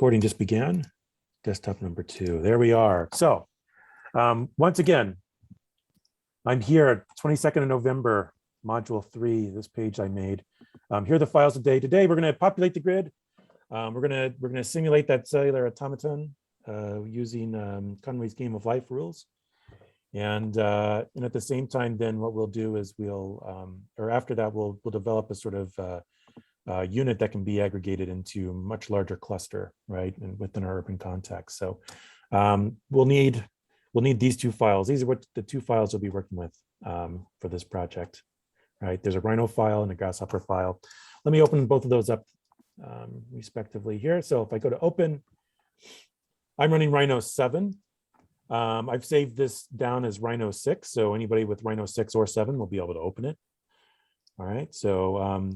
Recording just began. Desktop number 2. There we are. So once again, I'm here 22nd of November, module 3, this page I made. Here are the files today. Today we're going to populate the grid. We're going to simulate that cellular automaton using Conway's Game of Life rules. And at the same time, then what we'll do is we'll, or after that, we'll develop a sort of unit that can be aggregated into a much larger cluster, right, and within our urban context. So we'll need these 2 files. These are what the 2 files we'll be working with for this project, right? There's a Rhino file and a Grasshopper file. Let me open both of those up respectively here. So if I go to open, I'm running Rhino 7. I've saved this down as Rhino 6, so anybody with Rhino 6 or 7 will be able to open it. All right, so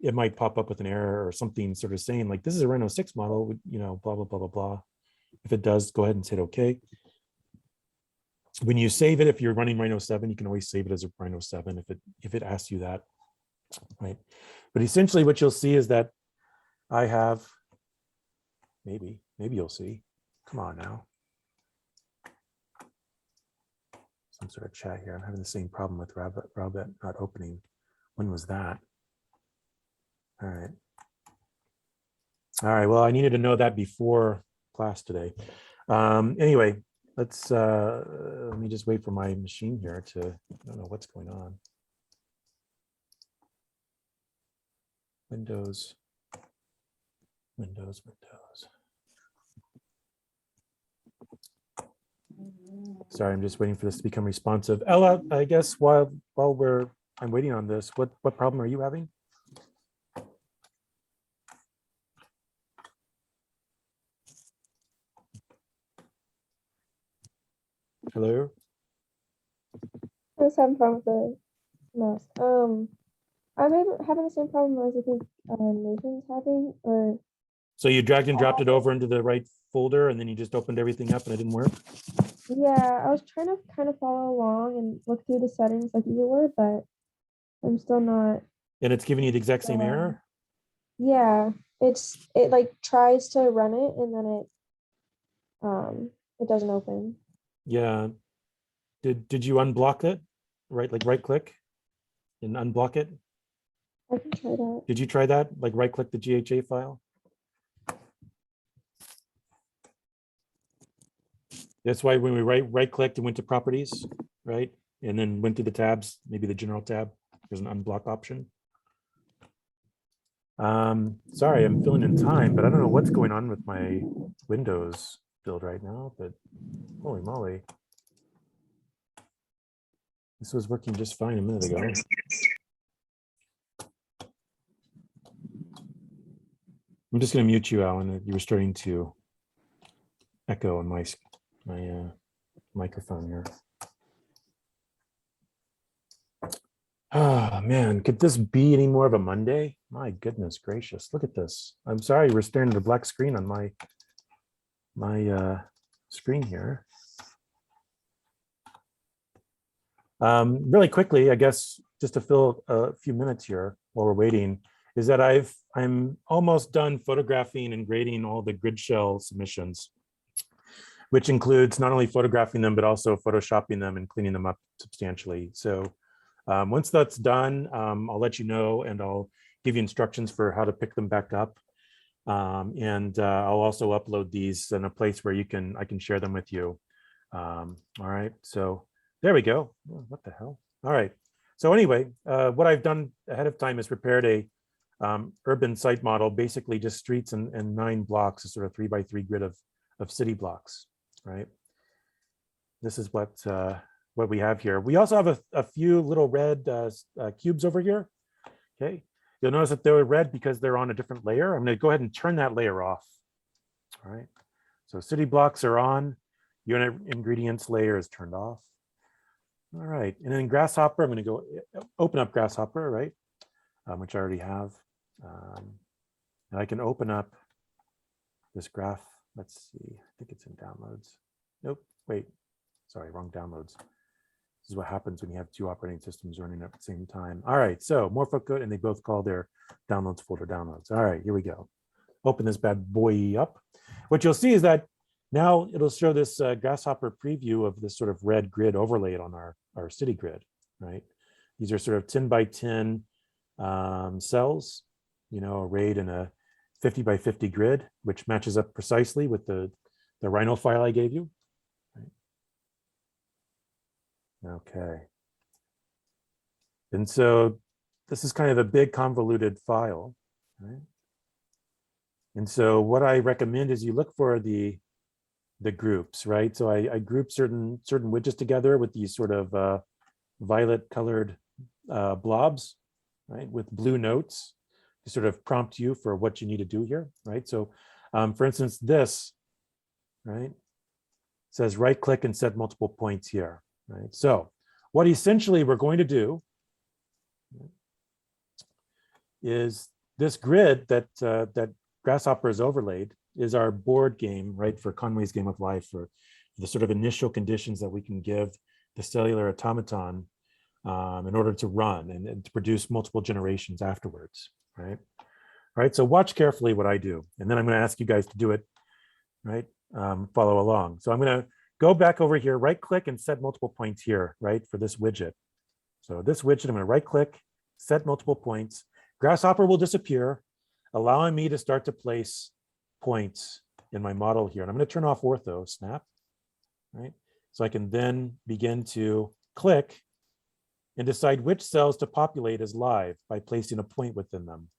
it might pop up with an error or something sort of saying like, this is a Rhino 6 model, you know, blah, blah, blah, blah, blah. If it does, go ahead and hit OK. When you save it, if you're running Rhino 7, you can always save it as a Rhino 7 if it asks you that, right? But essentially what you'll see is that I have, maybe you'll see, come on now. Some sort of chat here. I'm having the same problem with Rabbit not opening. When was that? All right. All right, well, I needed to know that before class today. Anyway, let me just wait for my machine here to, I don't know what's going on. Windows. Sorry, I'm just waiting for this to become responsive. Ella, I guess while I'm waiting on this, what problem are you having? Hello? I was having problems with the mouse. I'm having the same problem as I think Nathan's having, or. So you dragged and dropped it over into the right folder and then you just opened everything up and it didn't work? Yeah, I was trying to kind of follow along and look through the settings like you were, but I'm still not. And it's giving you the exact same error? Yeah, it like tries to run it and then it doesn't open. Yeah. Did you unblock it? Right click and unblock it? I can try that. Did you try that? Like right click the GHA file? That's why when we right clicked and went to properties, right? And then went to the tabs, maybe the general tab, there's an unblock option. Sorry, I'm filling in time, but I don't know what's going on with my Windows build right now, but holy moly. This was working just fine a minute ago. I'm just going to mute you, Alan. You were starting to echo on my microphone here. Oh man, could this be any more of a Monday? My goodness gracious, look at this. I'm sorry, we're staring at a black screen on my screen here. Really quickly, I guess, just to fill a few minutes here while we're waiting, is that I'm almost done photographing and grading all the grid shell submissions, which includes not only photographing them, but also photoshopping them and cleaning them up substantially. So once that's done, I'll let you know and I'll give you instructions for how to pick them back up. I'll also upload these in a place where I can share them with you. All right, so there we go. Oh, what the hell? All right. So anyway, what I've done ahead of time is prepared a urban site model, basically just streets and 9 blocks, a sort of 3x3 grid of city blocks, right? This is what we have here. We also have a few little red cubes over here. Okay, you'll notice that they're red because they're on a different layer. I'm going to go ahead and turn that layer off. All right, so city blocks are on. Unit ingredients layer is turned off. All right, and then Grasshopper, I'm going to go open up Grasshopper, right, which I already have. And I can open up this graph. Let's see, I think it's in downloads. Nope, wait, sorry, wrong downloads. This is what happens when you have 2 operating systems running at the same time. All right, so Morphocode, and they both call their downloads folder downloads. All right, here we go. open this bad boy up. What you'll see is that now it'll show this grasshopper preview of this sort of red grid overlaid on our city grid, right? These are sort of 10 by 10 cells, you know, arrayed in a 50 by 50 grid, which matches up precisely with the Rhino file I gave you. Right? Okay. And so this is kind of a big convoluted file, right? And so what I recommend is you look for the groups, right? So I group certain widgets together with these sort of violet colored blobs, right? With blue notes to sort of prompt you for what you need to do here, right? So for instance, this, right, says right click and set multiple points here, right? So what essentially we're going to do is this grid that Grasshopper is overlaid is our board game, right, for Conway's Game of Life, for the sort of initial conditions that we can give the cellular automaton in order to run and to produce multiple generations afterwards, right? All right, so watch carefully what I do, and then I'm going to ask you guys to do it, right? Follow along. So I'm going to go back over here, right click and set multiple points here, right, for this widget. So this widget, I'm going to right click, set multiple points. Grasshopper will disappear, allowing me to start to place points in my model here. And I'm going to turn off ortho snap, right? So I can then begin to click and decide which cells to populate as live by placing a point within them.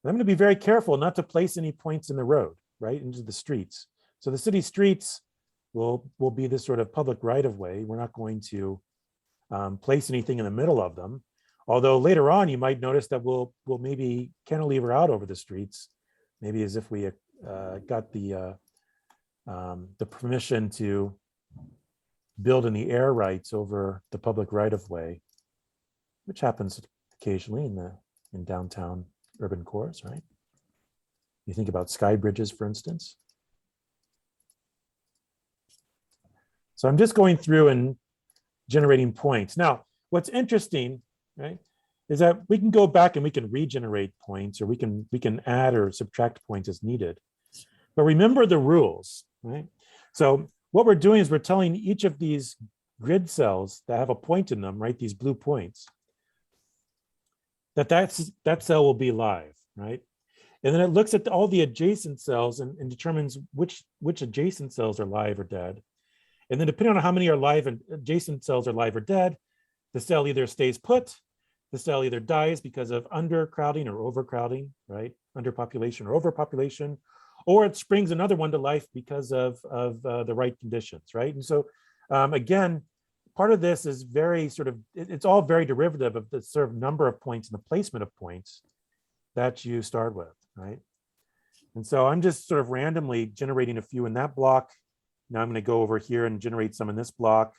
And I'm going to be very careful not to place any points in the road, right, into the streets. So the city streets will be this sort of public right of way. We're not going to place anything in the middle of them. Although later on, you might notice that we'll maybe cantilever out over the streets, maybe as if we got the permission to build in the air rights over the public right of way, which happens occasionally in downtown urban cores, right? You think about sky bridges, for instance. So I'm just going through and generating points. Now, what's interesting, right, is that we can go back and we can regenerate points, or we can add or subtract points as needed. But remember the rules, right? So what we're doing is we're telling each of these grid cells that have a point in them, right, these blue points, that cell will be live, right? And then it looks at all the adjacent cells and determines which adjacent cells are live or dead. And then depending on how many are live and adjacent cells are live or dead, the cell either stays put, the cell either dies because of undercrowding or overcrowding, right? Underpopulation or overpopulation, or it springs another one to life because of the right conditions, right? And so again, part of this is very sort of, it's all very derivative of the sort of number of points and the placement of points that you start with, right? And so I'm just sort of randomly generating a few in that block. Now I'm going to go over here and generate some in this block.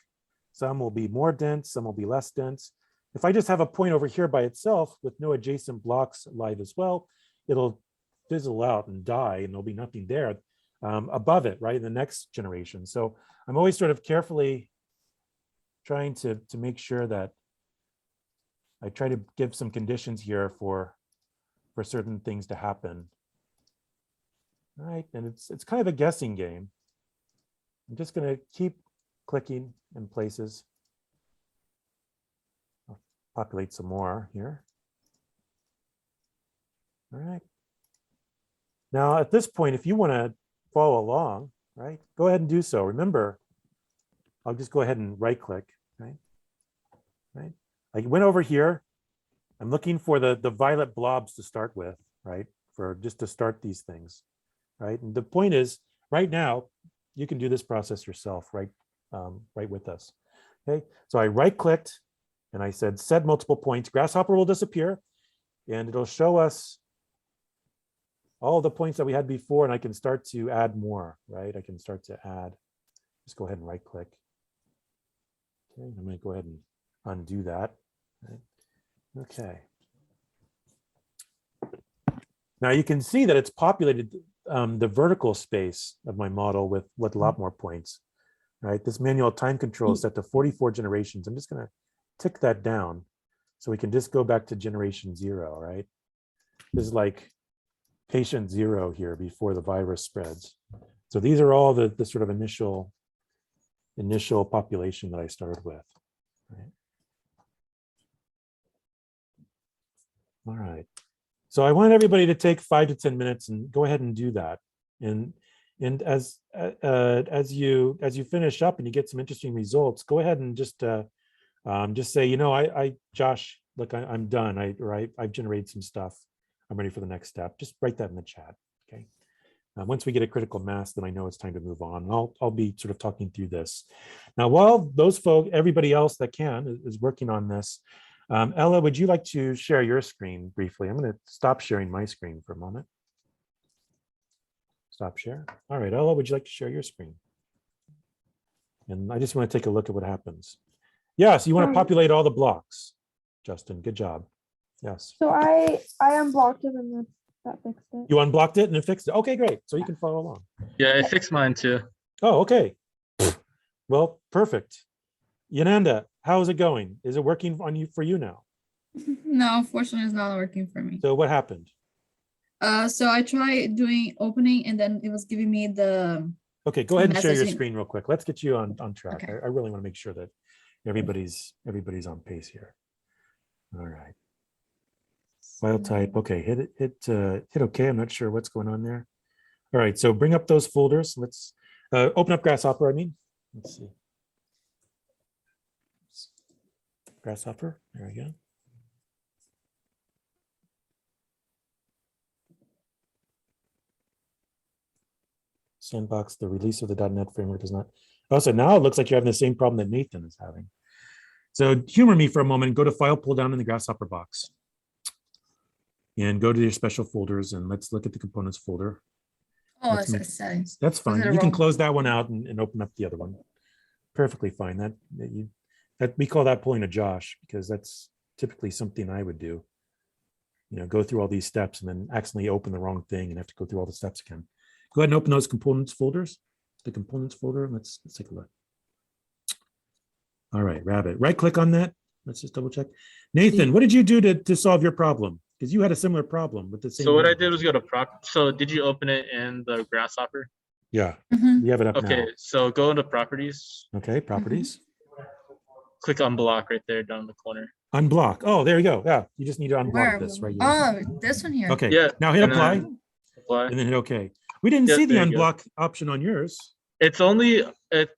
Some will be more dense, some will be less dense. If I just have a point over here by itself with no adjacent blocks live as well, it'll fizzle out and die, and there'll be nothing there above it, right, in the next generation. So I'm always sort of carefully trying to make sure that I try to give some conditions here for certain things to happen. All right, and it's kind of a guessing game. I'm just going to keep clicking in places. I'll populate some more here. All right. Now, at this point, if you want to follow along, right, go ahead and do so. Remember, I'll just go ahead and right click, right? Right. I went over here. I'm looking for the violet blobs to start with, right? For just to start these things, right? And the point is, right now, you can do this process yourself, right? Right with us. Okay, so I right clicked and I said set multiple points. Grasshopper will disappear and it'll show us all the points that we had before, and I can start to add more, right? I can start to add, just go ahead and right click. Okay, I'm going to go ahead and undo that. Right? Okay. Now you can see that it's populated the vertical space of my model with a lot more points, right? This manual time control is set to 44 generations. I'm just going to tick that down so we can just go back to generation 0, right? This is like patient 0 here before the virus spreads. So these are all the sort of initial population that I started with. Right? All right. So I want everybody to take 5 to 10 minutes and go ahead and do that. And as you finish up and you get some interesting results, go ahead and just say, you know, Josh, look, I'm done. I've generated some stuff. I'm ready for the next step. Just write that in the chat. Okay. Once we get a critical mass, then I know it's time to move on. And I'll be sort of talking through this. Now, while those folk, everybody else that can is working on this, Ella, would you like to share your screen briefly? I'm going to stop sharing my screen for a moment. Stop share. All right, Ella, would you like to share your screen? And I just want to take a look at what happens. Yes, you want to populate all the blocks. Justin, good job. Yes. So I unblocked it and that fixed it. You unblocked it and it fixed it. Okay, great. So you can follow along. Yeah, I fixed mine too. Oh, okay. Well, perfect. Yananda, how's it going? Is it working for you now? No, unfortunately, it's not working for me. So what happened? So I tried doing opening and then it was giving me the Okay, go ahead and share your messaging. screen real quick. Let's get you on track. Okay. I really want to make sure that everybody's on pace here. All right. File type. Okay, hit OK. I'm not sure what's going on there. All right, so bring up those folders. Let's open up Grasshopper. I mean, let's see. Grasshopper. There we go. Sandbox, the release of the .NET framework does not. Oh, so now it looks like you're having the same problem that Nathan is having. So humor me for a moment and go to File, pull down in the Grasshopper box. And go to your special folders and let's look at the components folder. oh, Let's it's make- a settings. That's it fine. a You can wrong- close that one out and open up the other one. Perfectly fine. That we call that pulling a Josh because that's typically something I would do. You know, go through all these steps and then accidentally open the wrong thing and have to go through all the steps again. Go ahead and open those components folders. The components folder. Let's take a look. All right, Rabbit. Right click on that. Let's just double check. Nathan, what did you do to solve your problem? Because you had a similar problem with the same. So what I language. did was go to prop. So did you open it in the Grasshopper? Yeah, Mhm. we have it up Okay, so go into properties, now. Okay, properties. click on block right there down in the corner. Unblock. Oh, there you go. Yeah, you just need to unblock Where? this right here. Oh, this one here. Okay, Yeah, now hit and apply then apply. and then hit OK. We didn't Yeah, see the there you go. unblock option on yours. It's only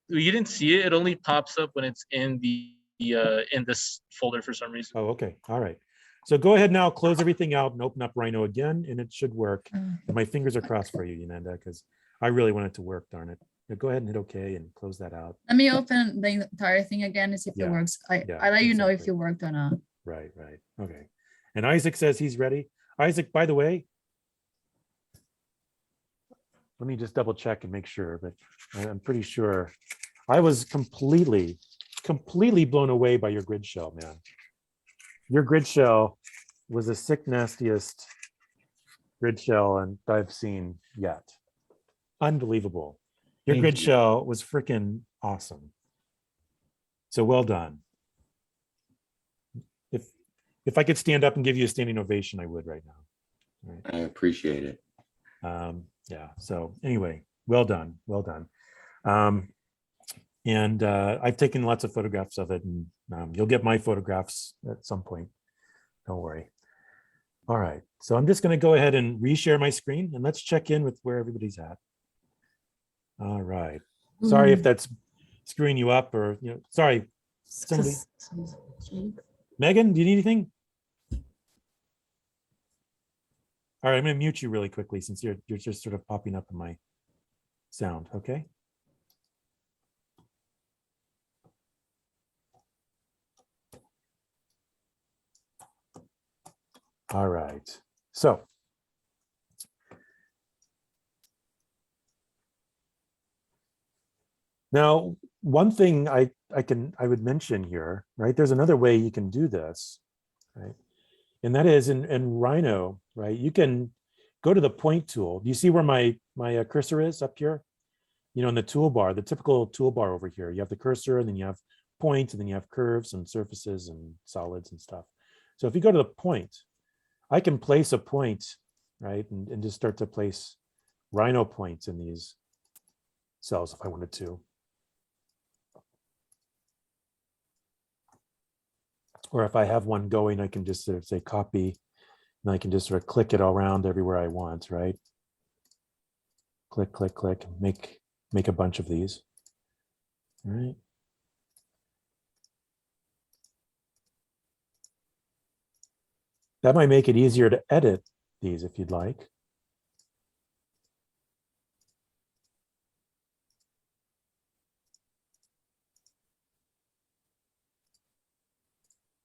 you didn't see it. It only pops up when it's in the in this folder for some reason. Oh, okay. All right. So go ahead now, close everything out and open up Rhino again, and it should work. And my fingers are crossed for you, Yananda, because I really want it to work, darn it. Now go ahead and hit OK and close that out. Let me open the entire thing again and see if Yeah, it works. yeah, I let you know if exactly. it worked or not. Right, right. Okay. And Isaac says he's ready. Isaac, by the way, let me just double check and make sure, but I'm pretty sure I was completely blown away by your grid shell, man. Your grid shell was the sick, nastiest grid shell and I've seen yet. Unbelievable. Your Thank grid you. shell was freaking awesome. So well done. If I could stand up and give you a standing ovation, I would right now. All right. I appreciate it. Yeah, so anyway, well done, well done. And I've taken lots of photographs of it, and you'll get my photographs at some point. Don't worry. All right, so I'm just going to go ahead and reshare my screen, and let's check in with where everybody's at. All right. Sorry if that's screwing you up, or sorry. Somebody. Megan, do you need anything? All right, I'm going to mute you really quickly since you're just sort of popping up in my sound, okay? All right, so now one thing I would mention here, right? There's another way you can do this, right? And that is in Rhino, right? You can go to the point tool. Do you see where my cursor is up here? In the toolbar, the typical toolbar over here, you have the cursor and then you have points and then you have curves and surfaces and solids and stuff. So if you go to the point, I can place a point right? And just start to place Rhino points in these cells if I wanted to. Or if I have one going, I can just sort of say copy, and I can just sort of click it all around everywhere I want, right? Click, click, click, make a bunch of these, all right? That might make it easier to edit these if you'd like.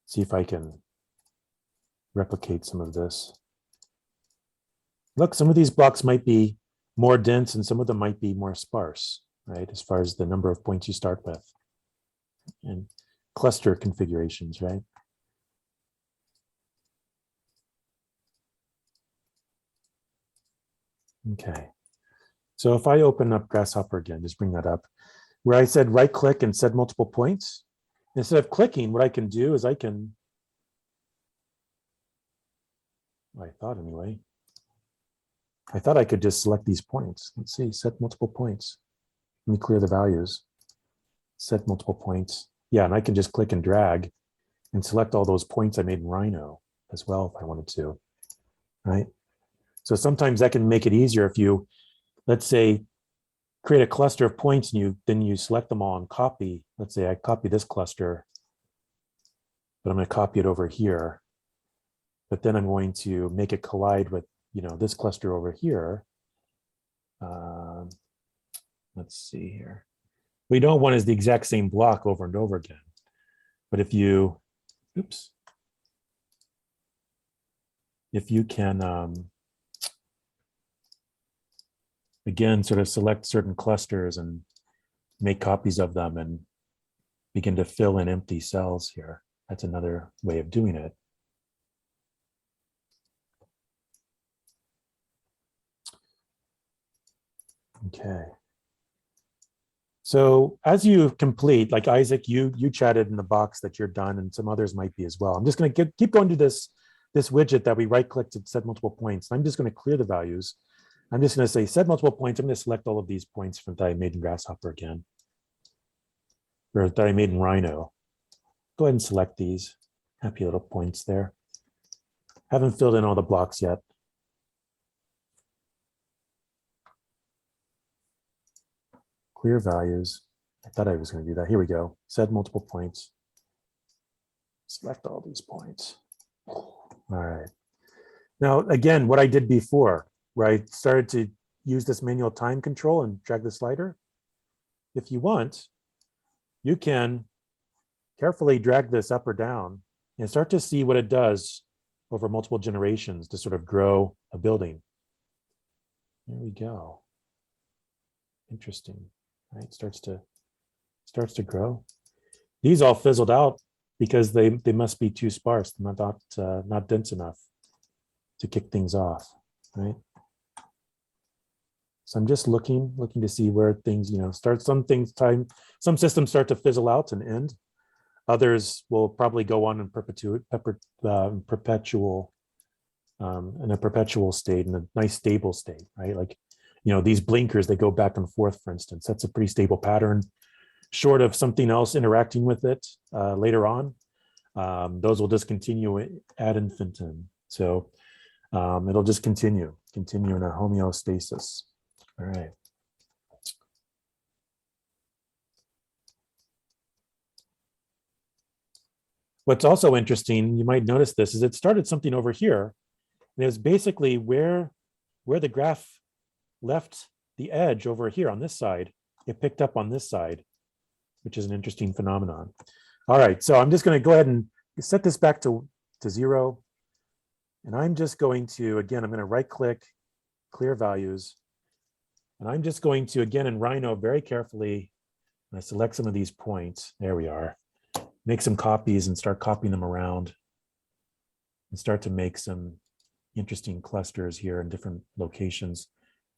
See if I can replicate some of this. Look, some of these blocks might be more dense and some of them might be more sparse, right? As far as the number of points you start with and cluster configurations, right? Okay. So if I open up Grasshopper again, just bring that up, where I said right click and set multiple points, instead of clicking, what I can do is I can, I thought anyway, I thought I could just select these points. Let's see, set multiple points. Let me clear the values. Set multiple points. Yeah, and I can just click and drag and select all those points I made in Rhino as well if I wanted to, right? So sometimes that can make it easier if you, let's say, create a cluster of points and then you select them all and copy. Let's say I copy this cluster, but I'm going to copy it over here. But then I'm going to make it collide with, this cluster over here. Let's see here. What you don't want is the exact same block over and over again. But if you, oops, if you can, again, sort of select certain clusters and make copies of them and begin to fill in empty cells here. That's another way of doing it. Okay. So as you complete, like Isaac, you chatted in the box that you're done, and some others might be as well. I'm just going to keep going to this widget that we right-clicked and set multiple points. I'm just going to clear the values. I'm just going to say set multiple points. I'm going to select all of these points from that I made in Grasshopper again, or that I made in Rhino. Go ahead and select these happy little points there. Haven't filled in all the blocks yet. Clear values. I thought I was going to do that. Here we go. Set multiple points. Select all these points. All right. Now, again, what I did before, where I started to use this manual time control and drag the slider. If you want, you can carefully drag this up or down and start to see what it does over multiple generations to sort of grow a building. There we go. Interesting, right? Starts to grow. These all fizzled out because they must be too sparse, not dense enough to kick things off, right? So I'm just looking to see where things, start. Some systems start to fizzle out and end. Others will probably go on in in a perpetual state, in a nice stable state, right? Like, these blinkers, they go back and forth, for instance. That's a pretty stable pattern, short of something else interacting with it later on. Those will just continue ad infinitum. So it'll just continue in a homeostasis. All right. What's also interesting, you might notice this, is it started something over here. And it was basically where the graph left the edge over here on this side, it picked up on this side, which is an interesting phenomenon. All right, so I'm just going to go ahead and set this back to 0. And I'm just going to, again, I'm going to right click, clear values. And I'm just going to, again, in Rhino, very carefully, I select some of these points. There we are. Make some copies and start copying them around and start to make some interesting clusters here in different locations,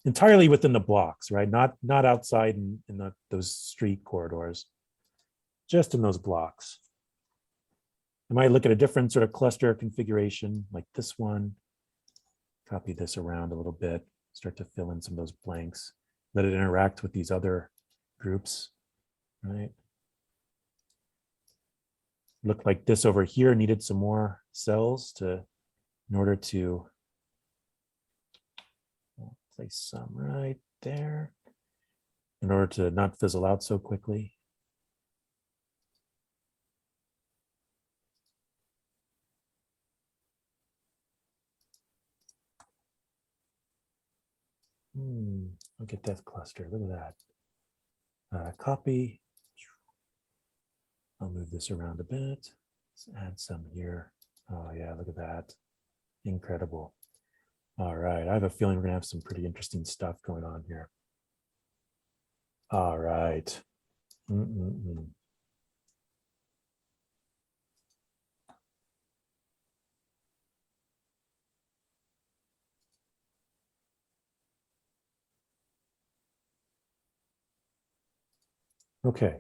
entirely within the blocks, right? Not outside in those street corridors, just in those blocks. I might look at a different sort of cluster configuration like this one, copy this around a little bit, start to fill in some of those blanks, let it interact with these other groups, right? Looked like this over here needed some more cells in order to place some right there in order to not fizzle out so quickly. Look at that cluster. Look at that. Copy. I'll move this around a bit. Let's add some here. Oh yeah, look at that. Incredible. All right, I have a feeling we're gonna have some pretty interesting stuff going on here. All right. Okay.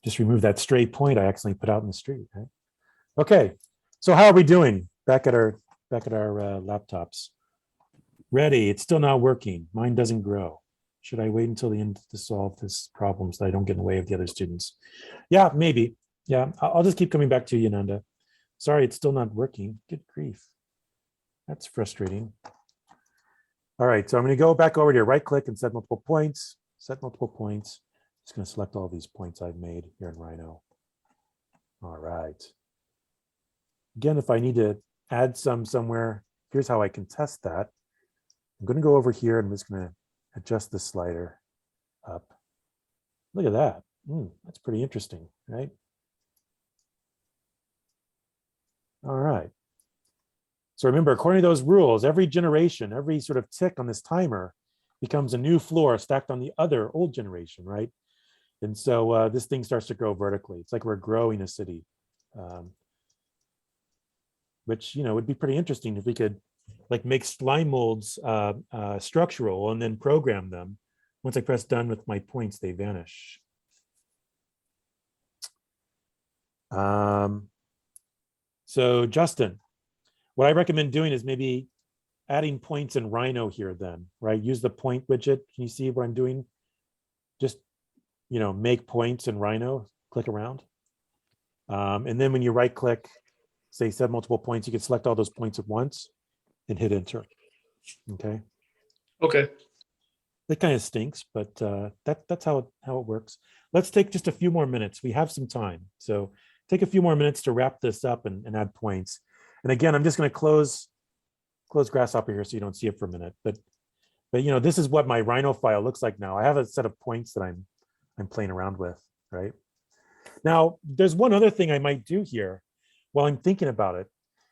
Just remove that stray point I accidentally put out in the street, right? Okay, so how are we doing back at our laptops? Ready, it's still not working. Mine doesn't grow. Should I wait until the end to solve this problem so I don't get in the way of the other students? Yeah, maybe. Yeah, I'll just keep coming back to you, Nanda. Sorry, it's still not working. Good grief. That's frustrating. All right, so I'm going to go back over here, right click and set multiple points. Set multiple points. Just going to select all these points I've made here in Rhino. All right. Again, if I need to add some somewhere, here's how I can test that. I'm going to go over here and I'm just going to adjust the slider up. Look at that. That's pretty interesting, right? All right. So remember, according to those rules, every generation, every sort of tick on this timer becomes a new floor stacked on the other old generation, right? And so this thing starts to grow vertically. It's like we're growing a city, which, you know, would be pretty interesting if we could like make slime molds structural and then program them. Once I press done with my points, they vanish. So Justin, what I recommend doing is maybe adding points in Rhino here then, right? Use the point widget. Can you see what I'm doing? Just, you know, make points in Rhino, click around. And then when you right click, say set multiple points, you can select all those points at once and hit enter, okay? Okay. That kind of stinks, but that's how it works. Let's take just a few more minutes. We have some time. So take a few more minutes to wrap this up and add points. And again, I'm just going to close Grasshopper here so you don't see it for a minute. But you know, this is what my Rhino file looks like now. I have a set of points that I'm playing around with, right? Now, there's one other thing I might do here while I'm thinking about it.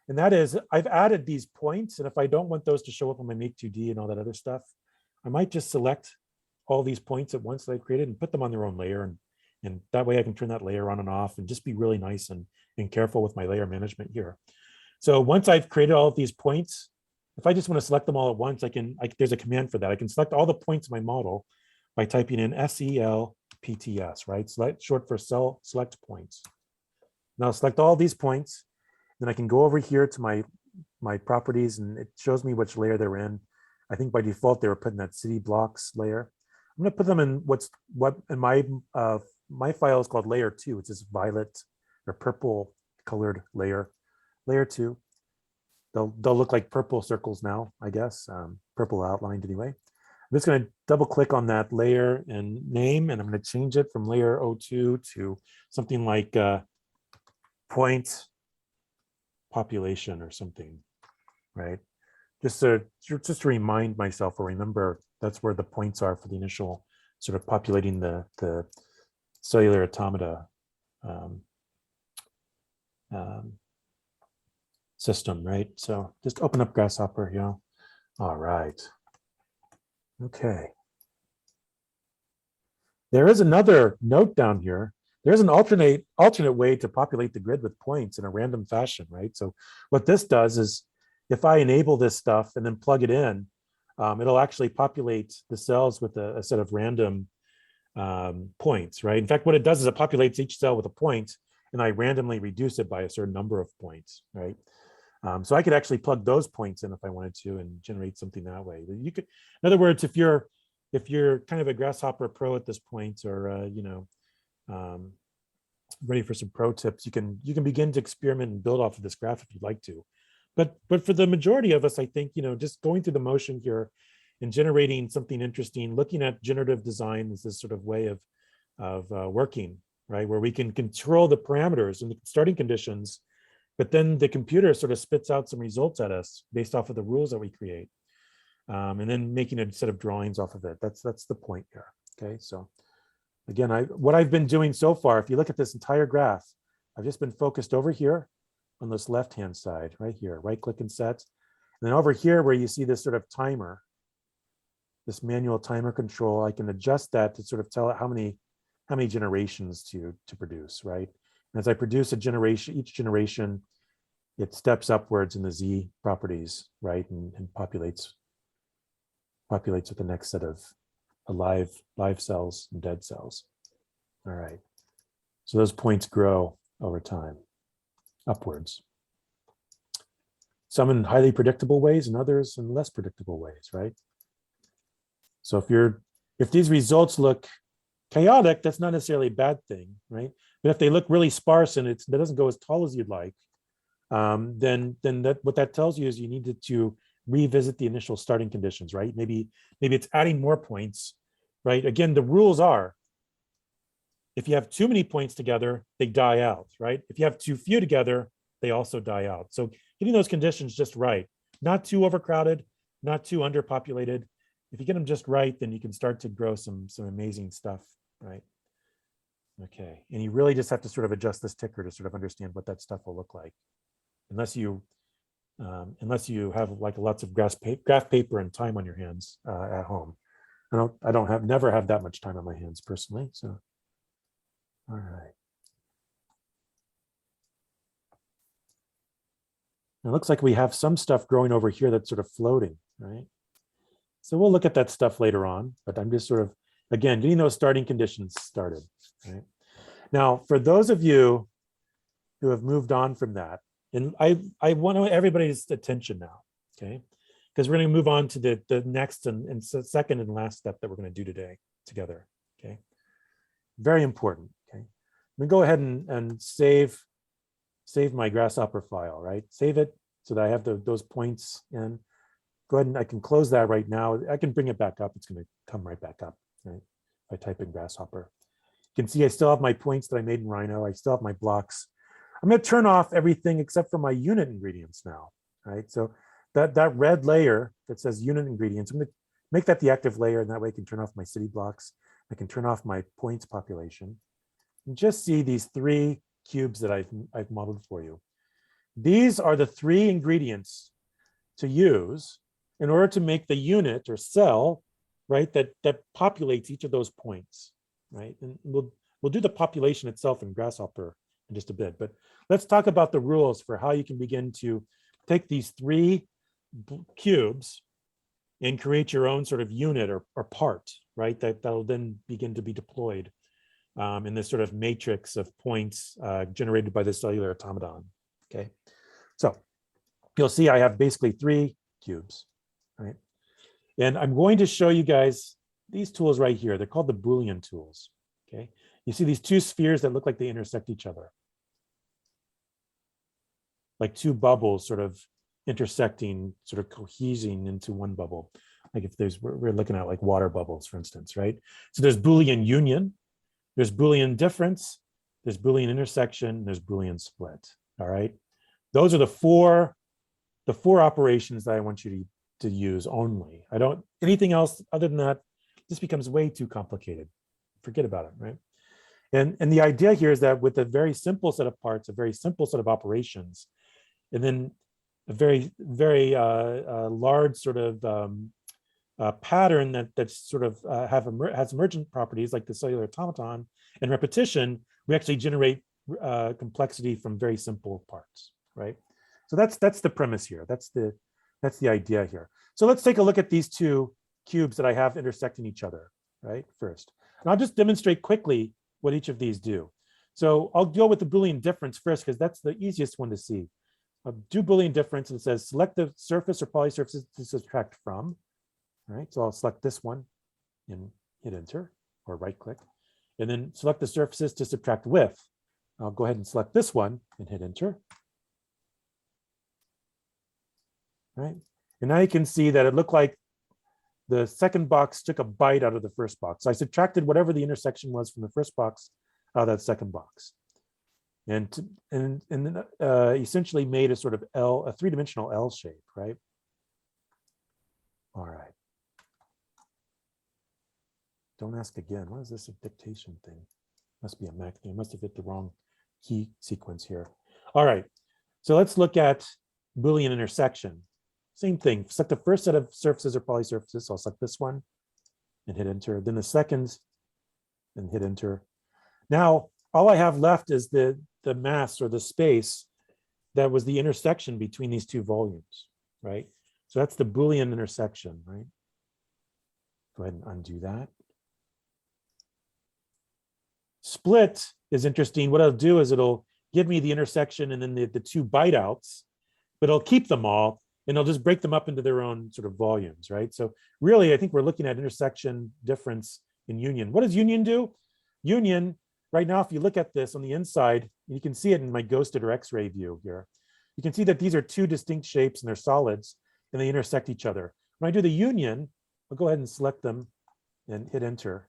And that is I've added these points. And if I don't want those to show up on my Make 2D and all that other stuff, I might just select all these points at once that I've created and put them on their own layer. And that way I can turn that layer on and off and just be really nice and careful with my layer management here. So once I've created all of these points, if I just want to select them all at once, there's a command for that. I can select all the points in my model by typing in SELPTS, right? Select, short for select points. Now select all these points. Then I can go over here to my properties and it shows me which layer they're in. I think by default they were put in that city blocks layer. I'm going to put them in what in my file is called layer 2. It's this violet or purple colored layer 2. They'll look like purple circles now, I guess, purple outlined anyway. I'm just going to double click on that layer and name, and I'm going to change it from layer 02 to something like point population or something, right? Just to remind myself or remember that's where the points are for the initial sort of populating the cellular automata system, right? So just open up Grasshopper, you know. All right. Okay. There is another note down here. There's an alternate way to populate the grid with points in a random fashion, right? So what this does is if I enable this stuff and then plug it in, it'll actually populate the cells with a set of random points, right? In fact, what it does is it populates each cell with a point and I randomly reduce it by a certain number of points, right? So I could actually plug those points in if I wanted to and generate something that way. You could, in other words, if you're kind of a Grasshopper pro at this point, or ready for some pro tips, you can begin to experiment and build off of this graph if you'd like to. But for the majority of us, I think, just going through the motion here and generating something interesting, looking at generative design as this sort of way of working, right? Where we can control the parameters and the starting conditions, but then the computer sort of spits out some results at us based off of the rules that we create. And then making a set of drawings off of it. That's the point here. Okay, so again, what I've been doing so far, if you look at this entire graph, I've just been focused over here on this left-hand side, right here, right-click and set. And then over here where you see this sort of timer, this manual timer control, I can adjust that to sort of tell it how many generations to produce, right? And as I produce a generation, each generation, it steps upwards in the Z properties, right? And populates with the next set of live cells and dead cells. All right. So those points grow over time, upwards. Some in highly predictable ways and others in less predictable ways, right? So if these results look chaotic, that's not necessarily a bad thing, right? But if they look really sparse and that doesn't go as tall as you'd like, then what that tells you is you needed to revisit the initial starting conditions, right? Maybe it's adding more points, right? Again, the rules are, if you have too many points together, they die out, right? If you have too few together, they also die out. So getting those conditions just right, not too overcrowded, not too underpopulated. If you get them just right, then you can start to grow some amazing stuff, right? Okay, and you really just have to sort of adjust this ticker to sort of understand what that stuff will look like. Unless you have like lots of graph paper and time on your hands at home. Never have that much time on my hands personally. So, all right. It looks like we have some stuff growing over here that's sort of floating, right? So we'll look at that stuff later on, but I'm just sort of, again, getting those starting conditions started, right? Now, for those of you who have moved on from that, and I want everybody's attention now, okay? Because we're going to move on to the next and second and last step that we're going to do today together, okay? Very important, okay? I'm going to go ahead and save my Grasshopper file, right? Save it so that I have those points, and go ahead and I can close that right now. I can bring it back up. It's going to come right back up, right? If I type in Grasshopper. You can see I still have my points that I made in Rhino. I still have my blocks. I'm going to turn off everything except for my unit ingredients now, right? So that red layer that says unit ingredients, I'm going to make that the active layer, and that way I can turn off my city blocks. I can turn off my points population and just see these 3 cubes that I've modeled for you. These are the 3 ingredients to use in order to make the unit or cell, right, that populates each of those points, right? And we'll do the population itself in Grasshopper in just a bit, but let's talk about the rules for how you can begin to take these 3 cubes and create your own sort of unit or part, right? That'll then begin to be deployed in this sort of matrix of points generated by the cellular automaton, okay? So you'll see I have basically 3 cubes, right? And I'm going to show you guys these tools right here. They're called the Boolean tools, okay? You see these 2 spheres that look like they intersect each other. Like 2 bubbles sort of intersecting, sort of cohesing into one bubble. Like if we're looking at like water bubbles, for instance, right? So there's Boolean union, there's Boolean difference, there's Boolean intersection, there's Boolean split, all right? Those are the four operations that I want you to use only. Anything else other than that, this becomes way too complicated. Forget about it, right? And the idea here is that with a very simple set of parts, a very simple set of operations, and then a very, very large sort of pattern that sort of has emergent properties like the cellular automaton and repetition, we actually generate complexity from very simple parts, right? So that's the premise here. That's the idea here. So let's take a look at these 2 cubes that I have intersecting each other, right? First, and I'll just demonstrate quickly what each of these do. So I'll go with the Boolean difference first because that's the easiest one to see. do Boolean difference, and it says select the surface or polysurface to subtract from. All right, so I'll select this one and hit enter or right click, and then select the surfaces to subtract with. I'll go ahead and select this one and hit enter. All right, and now you can see that it looked like the second box took a bite out of the first box. So I subtracted whatever the intersection was from the first box out of that second box, and essentially made a sort of a three-dimensional L shape, right? All right. Don't ask again. What is this, a dictation thing? Must be a Mac thing. I must have hit the wrong key sequence here. All right. So let's look at Boolean intersection. Same thing. Select the first set of surfaces or polysurfaces. So I'll select this one and hit enter. Then the second and hit enter. Now, all I have left is the mass or the space that was the intersection between these two volumes, right? So that's the Boolean intersection, right? Go ahead and undo that. Split is interesting. What it'll do is it'll give me the intersection and then the two byte outs, but it'll keep them all and it'll just break them up into their own sort of volumes, right? So really, I think we're looking at intersection difference in union. What does union do? Union, right now, if you look at this on the inside, you can see it in my ghosted or X-ray view here. You can see that these are two distinct shapes and they're solids and they intersect each other. When I do the union, I'll go ahead and select them and hit enter.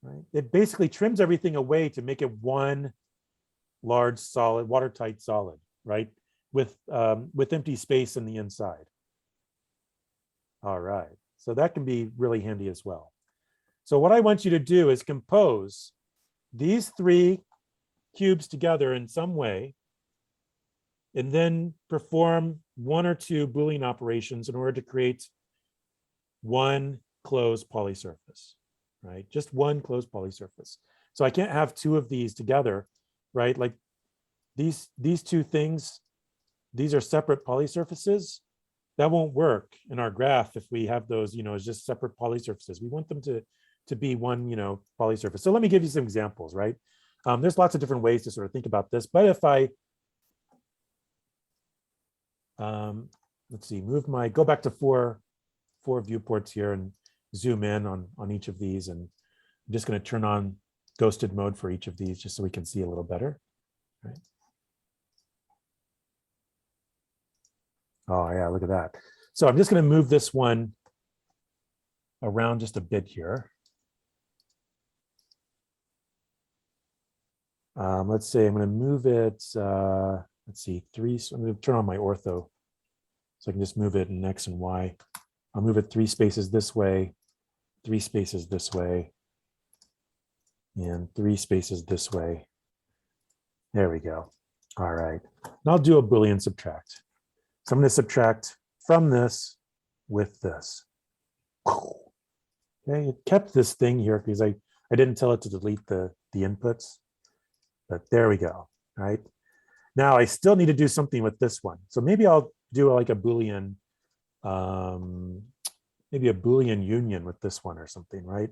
Right? It basically trims everything away to make it one large solid, watertight solid, right? With empty space in the inside. All right, so that can be really handy as well. So what I want you to do is compose these three cubes together in some way, and then perform one or two Boolean operations in order to create one closed polysurface, right? Just one closed polysurface. So I can't have two of these together, right? Like these two things, these are separate polysurfaces. That won't work in our graph if we have those, as just separate polysurfaces. We want them to be one, polysurface. So let me give you some examples, right? There's lots of different ways to sort of think about this, but if I, let's see, go back to four viewports here and zoom in on each of these, and I'm just going to turn on ghosted mode for each of these just so we can see a little better, right? Oh yeah, look at that. So I'm just going to move this one around just a bit here. Let's say I'm going to move it, let's see, so I'm going to turn on my ortho so I can just move it in X and Y. I'll move it 3 spaces this way, 3 spaces this way, and 3 spaces this way. There we go. All right. And I'll do a Boolean subtract. So I'm going to subtract from this with this. Okay, it kept this thing here because I didn't tell it to delete the inputs, but there we go. All right. Now I still need to do something with this one. So maybe I'll do like a Boolean, maybe a Boolean union with this one or something, right?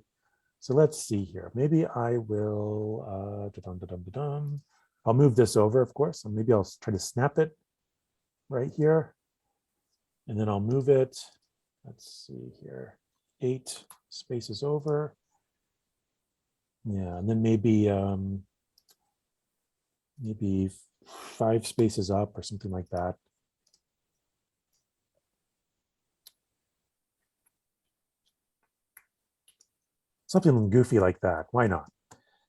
So let's see here. Maybe I will, I'll move this over, of course, and maybe I'll try to snap it right here. And then I'll move it, let's see here, 8 spaces over. Yeah, and then maybe 5 spaces up or something like that. Something goofy like that, why not?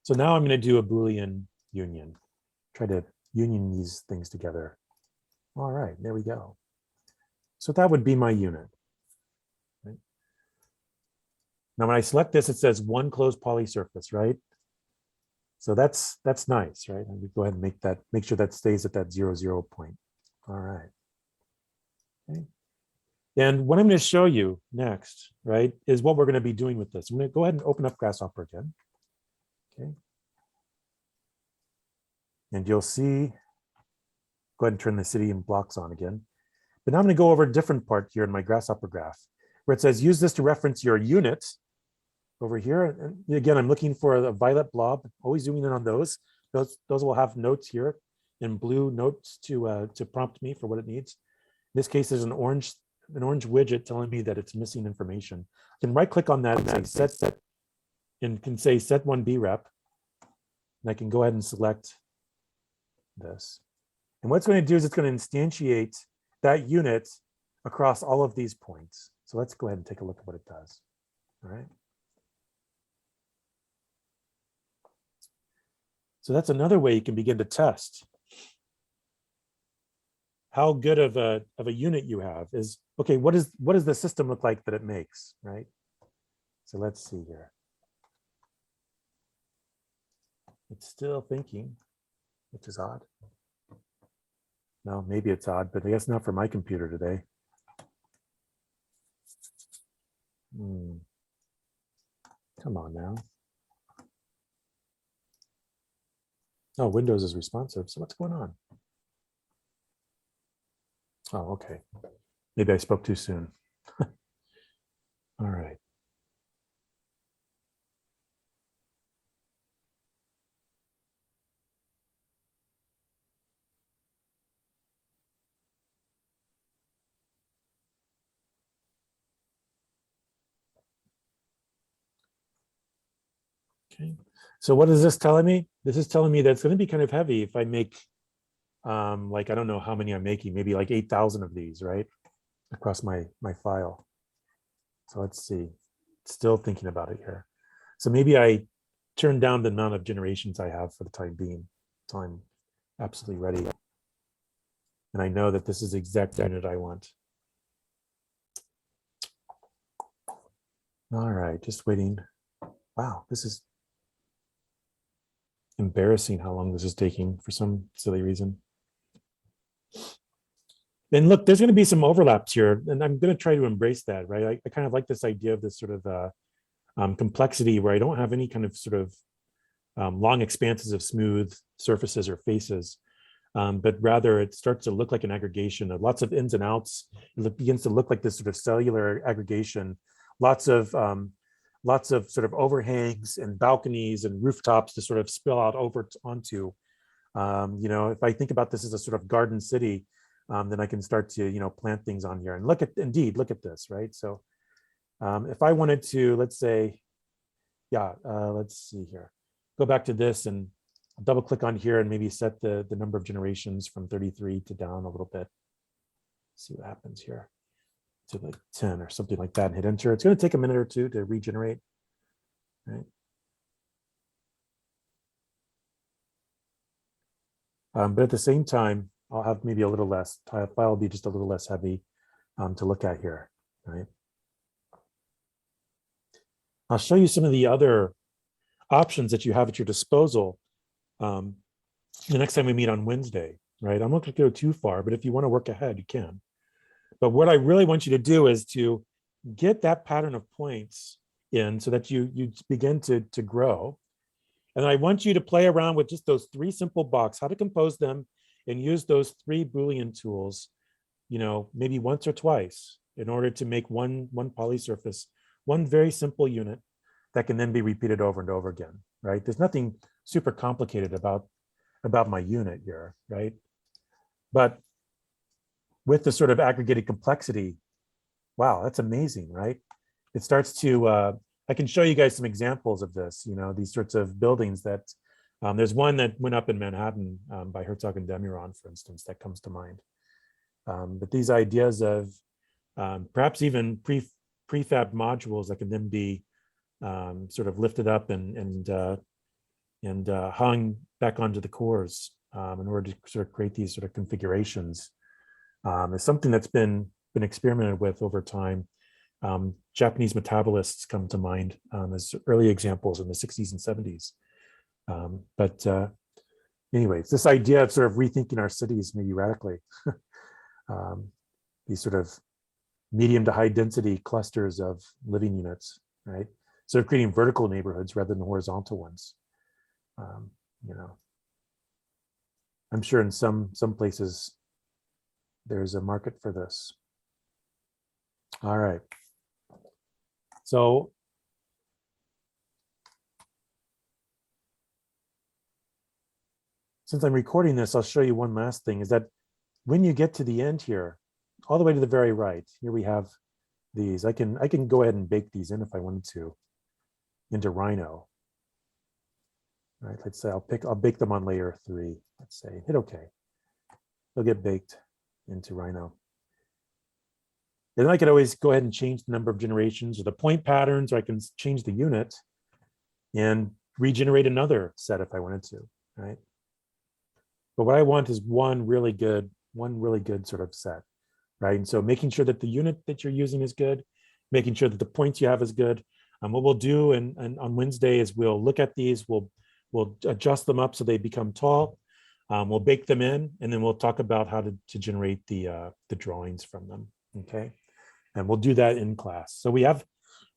So now I'm going to do a Boolean union, try to union these things together. All right, there we go. So that would be my unit. Right? Now when I select this, it says one closed polysurface, right? So that's nice, right? And we go ahead and make sure that stays at that 0, 0 point. All right. Okay. And what I'm going to show you next, right, is what we're going to be doing with this. I'm going to go ahead and open up Grasshopper again. Okay. And you'll see, go ahead and turn the city and blocks on again. But now I'm going to go over a different part here in my Grasshopper graph where it says use this to reference your unit over here. And again, I'm looking for a violet blob, always zooming in on those. Those will have notes here. in blue notes to prompt me for what it needs. In this case, there's an orange widget telling me that it's missing information. I can right click on that and say set, and can say set 1B rep. And I can go ahead and select this. And what it's going to do is it's going to instantiate that unit across all of these points. So let's go ahead and take a look at what it does. All right. So that's another way you can begin to test how good of a unit you have. Is okay, what does the system look like that it makes, right? So let's see here. It's still thinking, which is odd. No, maybe it's odd, but I guess not for my computer today. Come on now. Oh, Windows is responsive. So what's going on? Oh, okay. Maybe I spoke too soon. All right. Okay. So what is this telling me? This is telling me that it's going to be kind of heavy if I make like, I don't know how many I'm making, maybe like 8,000 of these, right? Across my file. So let's see, still thinking about it here. So maybe I turn down the amount of generations I have for the time being, so I'm absolutely ready. And I know that this is the exact unit I want. All right, just waiting. Wow, this is embarrassing how long this is taking for some silly reason. And look, there's going to be some overlaps here, and I'm going to try to embrace that, right? I kind of like this idea of this sort of complexity where I don't have any kind of sort of long expanses of smooth surfaces or faces, but rather it starts to look like an aggregation of lots of ins and outs. It begins to look like this sort of cellular aggregation, lots of sort of overhangs and balconies and rooftops to sort of spill out over onto. You know, if I think about this as a sort of garden city, then I can start to, you know, plant things on here and look at this, right? So if I wanted to, let's say, yeah, let's see here, go back to this and double click on here and maybe set the number of generations from 33 to down a little bit. See what happens here to like 10 or something like that and hit enter. It's going to take a minute or two to regenerate, right? But at the same time, I'll have maybe a little less, file will be just a little less heavy to look at here, right? I'll show you some of the other options that you have at your disposal the next time we meet on Wednesday, right? I'm not going to go too far, but if you want to work ahead, you can. But what I really want you to do is to get that pattern of points in so that you begin to grow. And I want you to play around with just those three simple blocks, how to compose them and use those three Boolean tools, you know, maybe once or twice in order to make one poly surface, one very simple unit that can then be repeated over and over again, right? There's nothing super complicated about my unit here, right? But with the sort of aggregated complexity, wow, that's amazing, right? It starts to, I can show you guys some examples of this, you know, these sorts of buildings that, there's one that went up in Manhattan by Herzog and Demiron, for instance, that comes to mind. But these ideas of perhaps even prefab modules that can then be sort of lifted up and hung back onto the cores in order to sort of create these sort of configurations is something that's been experimented with over time. Japanese metabolists come to mind as early examples in the 60s and 70s. But anyways, this idea of sort of rethinking our cities maybe radically, these sort of medium to high density clusters of living units, right? Sort of creating vertical neighborhoods rather than horizontal ones. You know, I'm sure in some places there's a market for this. All right. So since I'm recording this, I'll show you one last thing is that when you get to the end here, all the way to the very right, here we have these. I can go ahead and bake these in if I wanted to into Rhino. All right, let's say I'll bake them on layer 3. Let's say hit OK. They'll get baked into Rhino. Then I could always go ahead and change the number of generations or the point patterns, or I can change the unit and regenerate another set if I wanted to, right? But what I want is one really good sort of set, right? And so making sure that the unit that you're using is good, making sure that the points you have is good. What we'll do and on Wednesday is we'll look at these, we'll adjust them up so they become tall. We'll bake them in, and then we'll talk about how to generate the drawings from them, okay? And we'll do that in class. So we have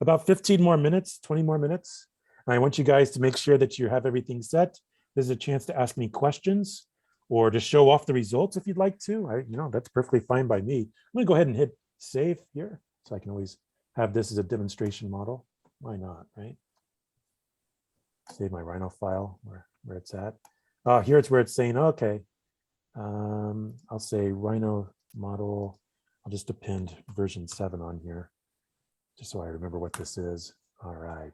about 15 more minutes, 20 more minutes. And I want you guys to make sure that you have everything set. There's a chance to ask me questions or to show off the results if you'd like to. That's perfectly fine by me. I'm gonna go ahead and hit save here, so I can always have this as a demonstration model. Why not, right? Save my Rhino file where it's at. Here it's where it's saying, okay, I'll say Rhino model. I'll just append version 7 on here, just so I remember what this is. All right.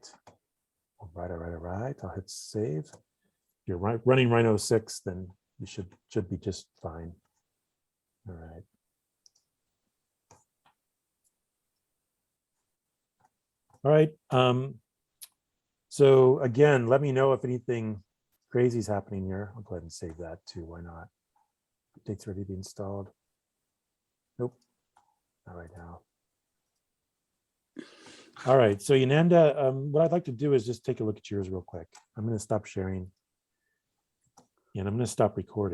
All right. I'll hit save. If you're running Rhino 6, then you should be just fine. All right. All right. So again, let me know if anything crazy is happening here. I'll go ahead and save that too. Why not? Update's ready to be installed. Nope. Not right now. All right. So Yananda, what I'd like to do is just take a look at yours real quick. I'm going to stop sharing and I'm going to stop recording.